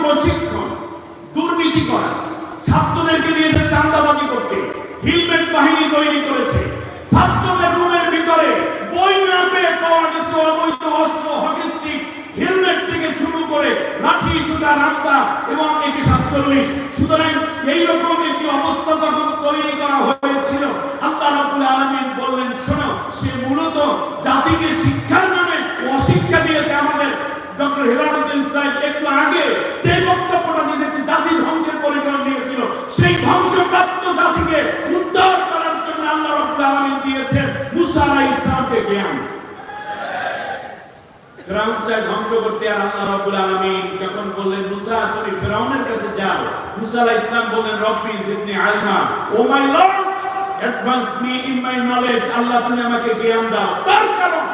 প্রশিক্ষণ, দুর্নীতি করা, ছাত্রদেরকে নিয়েছে চাঁদাবাজি করতে, হেলমেট বাহিনী তৈরি করেছে, ছাত্রদের রুমের ভিতরে বই না পেয়ে পাওয়া গেছে অবৈধ অস্ত্র, হকি স্টিক, হেলমেট থেকে শুরু করে লাঠি সুতা রামদা এবং AK-47। সুতরাং এইরকম একটি অবস্থা যখন তৈরি করা হয়েছিল, আল্লাহ রাব্বুল আলামিন বললেন, শোনো, সে মূলত জাতিকে শিক্ষার নামে অশিক্ষা দিয়েছে। আমাদের ডক্টর হেলালুদ্দিন সাহেব একটু আগে যে বক্তব্যটা দিয়েছে, জাতি ধ্বংসের পরিকল্পনা নিয়েছিল, সেই ধ্বংসপ্রাপ্ত জাতিকে উদ্ধার করার জন্য আল্লাহ রাব্বুল আলামিন দিয়েছেন মুসা আলাইহিস সালামকে জ্ঞান। ফিরাউনকে ধ্বংস করতে আর আল্লাহ রাব্বুল আলামিন যখন বললেন, মুসা তুমি ফিরাউনের কাছে যাও, মুসা আলাইহিস সালাম বললেন, রব্বি জিদনি ইলমা, O my lord advance me in my knowledge, Allah তুমি আমাকে জ্ঞান দাও। তার কারণ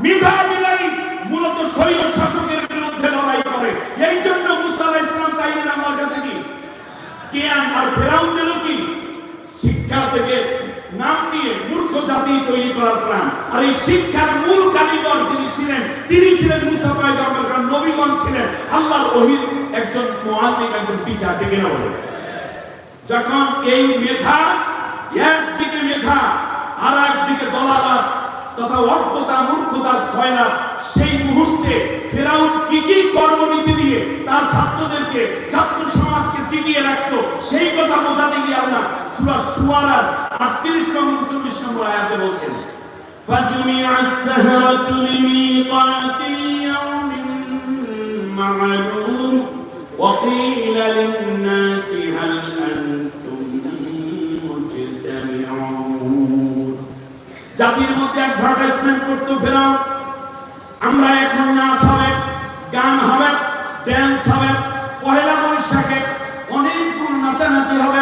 মেধাবীরাই মূলত স্বৈর শাসকের বিরুদ্ধে লড়াই করে। এই জন্য মুসা আলাইহিস সালাম চাইলেন আমার কাছে কি জ্ঞান, আর ফিরাউন দিল কি শিক্ষা থেকে নাম নিয়ে মূর্খ জাতি তৈরি করার প্ল্যান। আর এই শিক্ষার মূল কারিগর যিনি ছিলেন, তিনি ছিলেন মুসা পয়গম্বর। কারণ নবীগণ ছিলেন আল্লাহর ওহীর একজন মুআল্লিম, একজন টিচার। ঠিক না বলে? যখন এই মেধা, একদিকে মেধা আর একদিকে দলালাত তথা অজ্ঞতা, মূর্খতা, সয়লাব, সেই মুহূর্তে ফিরাউন কি কি কর্মনীতি দিয়ে তার ছাত্রদেরকে, ছাত্র সমাজকে টিকিয়ে রাখতো, সেই কথা বোঝাতে গিয়ে আল্লাহ সূরা শুআরার 38 এবং 39 নম্বর আয়াতে বলছেন, ফাজুমিআস সাহারাতু লিমিকাতি ইয়াউমিন মা'লুম ওয়া কিলা লিন-নাসি হাল আনতুম মুজতামিউন। জাতির মধ্যে অ্যাডভার্টাইজমেন্ট করতে ফেরাও, আমরা এখন নাচ হবে, গান হবে, ড্যান্স হবে, পহেলা বৈশাখে অনেকগুলো নাচানাচি হবে,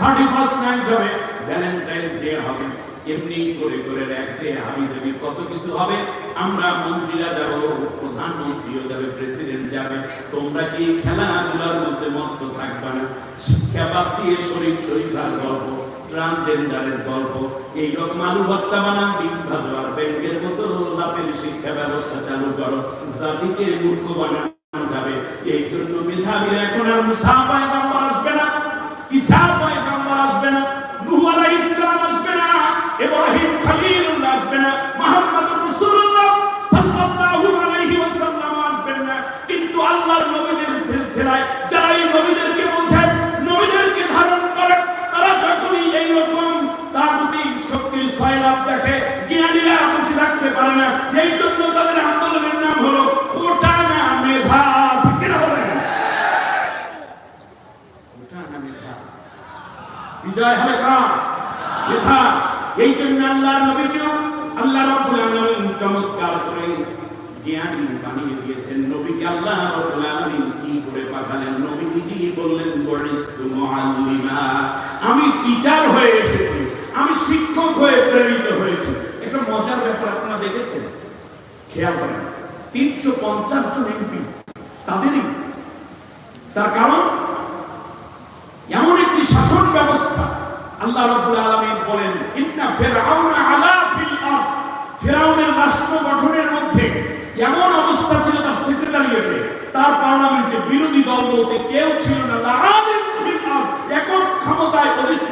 31st নাইট হবে, ভ্যালেন্টাইন্স ডে হবে, এমনি করে করে একটা হাবিজাবি কত কিছু হবে। আমরা মন্ত্রীরা যাব, প্রধানমন্ত্রীও যাবে, প্রেসিডেন্ট যাবে। তোমরা কি খেলাধুলার মধ্যে মত্ত থাকবে না? শিক্ষা বাদ দিয়ে শরীর শরীরার গল্প, ট্রান্সজেন্ডারের গল্প, এইরকম আলু ভর্তা বানান, ডিম ভাজো আর ব্যাংকের মতো লাপের শিক্ষা ব্যবস্থা চালু করো, জাতিকে মূর্খ বানানো যাবে। এই জন্য মেধাবীরা এখন আর মুসা পয়গম্বর আসবে না, ঈসা পয়গম্বর আসবে না, নূহ আলাইহিস সালাম আসবে না, ইব্রাহিম খলিলুল্লাহ আসবে না, মুহাম্মদুর রাসূলুল্লাহ সাল্লাল্লাহু আলাইহি ওয়াসাল্লাম আসবেন না। কিন্তু আল্লাহর নবীদের সিলসিলায় যারা এই নবীদেরকে বোঝেন, নবীদেরকে ধারণ করেন, তারা যখনই এইরকম তাগুতিক শক্তির সয়লাব দেখে, জ্ঞানীরা খুশি থাকতে পারে না। এই জন্য তাদের আন্দোলনের নাম হলো কোটা না মেধা। ঠিক না বলেন? কোটা না মেধা, বিজয় হবে কার? মেধা। এই জন্য আল্লাহর নবীকেও আল্লাহ রাব্বুল আলামিন চমৎকার করে জ্ঞানী বানিয়ে দিয়েছেন। নবীকে আল্লাহ রাব্বুল আলামিন কি করে পাঠালেন? নবী নিজেই বললেন, বুইস্তু মুআল্লিমা, আমি টিচার হয়ে এসেছি, আমি শিক্ষক হয়ে প্রেরিত হয়েছি। একটা মজার ব্যাপার আপনারা দেখেছেন, খেয়াল করেন, 350 জন এমপি তাদেরই। তার কারণ এমন একটি শাসন ব্যবস্থা। আল্লাহ রাব্বুল আলামিন বলেন, ইন্না ফিরআউনা আলা ফিল আরদ, ফিরআউনের রাষ্ট্র গঠনের মধ্যে এমন অবস্থা ছিল, তার সেক্রেটারিয়েটে, তার পার্লামেন্টে বিরোধী দল বলতে কেউ ছিল না। একক ক্ষমতায় অধিষ্ঠিত